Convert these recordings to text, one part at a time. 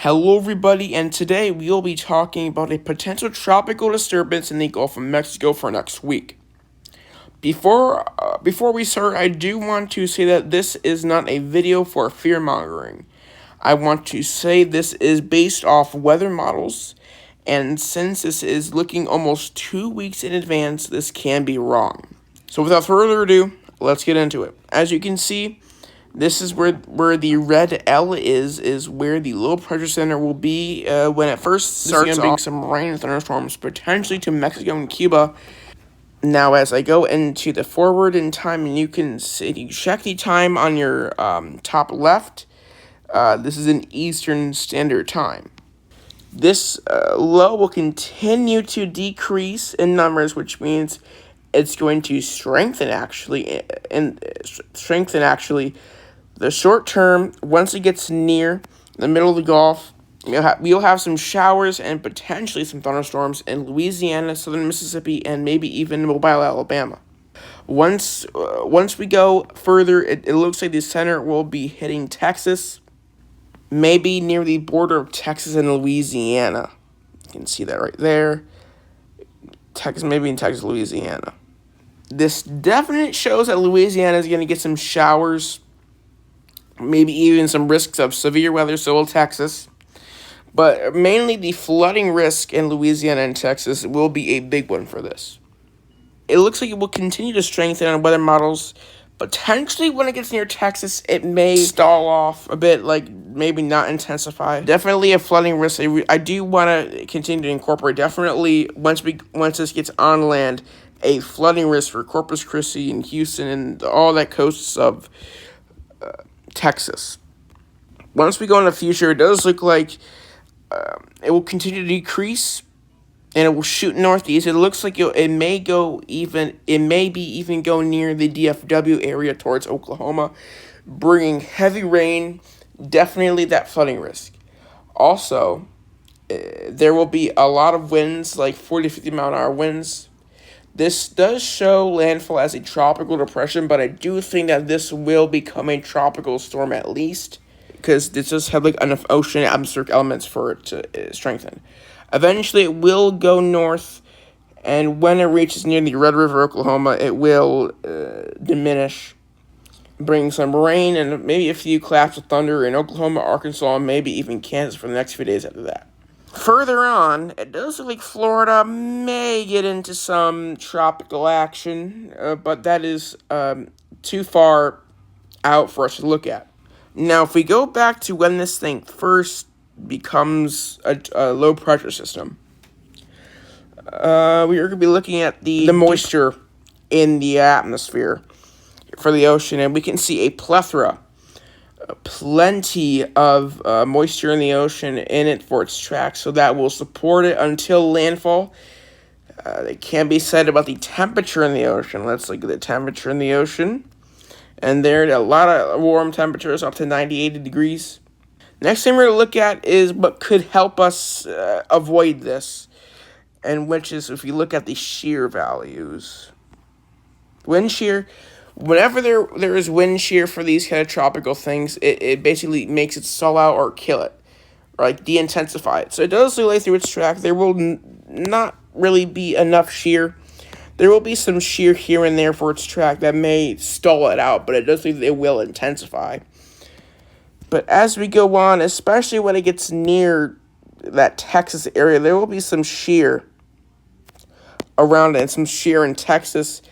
Hello everybody, and today we will be talking about a potential tropical disturbance in the Gulf of Mexico for next week. Before we start, I do want to say that this is not a video for fear-mongering. I want to say this is based off weather models, and since this is looking almost 2 weeks in advance, this can be wrong. So without further ado, let's get into it. As you can see, this is where the red L is where the low pressure center will be when it first starts off some rain and thunderstorms, potentially to Mexico and Cuba. Now, as I go into the forward in time, and you can see, you check the time on your top left. This is in Eastern Standard Time. This low will continue to decrease in numbers, which means it's going to strengthen actually. The short term, once it gets near the middle of the Gulf, we'll have some showers and potentially some thunderstorms in Louisiana, southern Mississippi, and maybe even Mobile, Alabama. Once we go further, it looks like the center will be hitting Texas, maybe near the border of Texas and Louisiana. You can see that right there. Maybe in Texas, Louisiana. This definitely shows that Louisiana is going to get some showers, maybe even some risks of severe weather, so will Texas. But mainly the flooding risk in Louisiana and Texas will be a big one for this. It looks like it will continue to strengthen on weather models. Potentially when it gets near Texas, it may stall off a bit, like maybe not intensify. Definitely a flooding risk. I do want to continue to incorporate, definitely, once this gets on land, a flooding risk for Corpus Christi and Houston and all that coasts of Texas. Once we go in the future, it does look like it will continue to decrease, and it will shoot northeast. It looks like it may be even go near the DFW area towards Oklahoma, bringing heavy rain, definitely that flooding risk. Also, there will be a lot of winds, like 40 to 50 mile an hour winds. This does show landfall as a tropical depression, but I do think that this will become a tropical storm at least, because this does have like enough ocean atmospheric elements for it to strengthen. Eventually, it will go north, and when it reaches near the Red River, Oklahoma, it will diminish, bring some rain and maybe a few claps of thunder in Oklahoma, Arkansas, and maybe even Kansas for the next few days after that. Further on, it does look like Florida may get into some tropical action, but that is too far out for us to look at. Now, if we go back to when this thing first becomes a low-pressure system, we are going to be looking at the moisture in the atmosphere for the ocean, and we can see a plethora, plenty of moisture in the ocean in it for its track, so that will support it until landfall. It can be said about the temperature in the ocean. Let's look at the temperature in the ocean. And there are a lot of warm temperatures, up to 90, 80 degrees. Next thing we're going to look at is what could help us avoid this, and which is if you look at the shear values. Wind shear. Whenever there is wind shear for these kind of tropical things, it basically makes it stall out or kill it, or like de-intensify it. So it does delay through its track. There will not really be enough shear. There will be some shear here and there for its track that may stall it out, but it does mean it will intensify. But as we go on, especially when it gets near that Texas area, there will be some shear around it, and some shear in Texas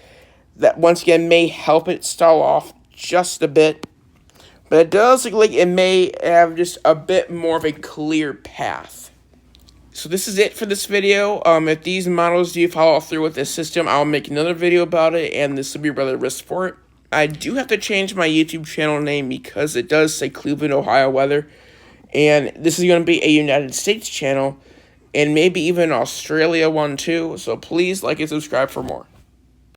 that once again may help it stall off just a bit. But it does look like it may have just a bit more of a clear path. So this is it for this video. If these models do follow through with this system, I'll make another video about it, and this will be rather risk for it. I do have to change my YouTube channel name because it does say Cleveland, Ohio weather. And this is going to be a United States channel, and maybe even Australia one too. So please like and subscribe for more.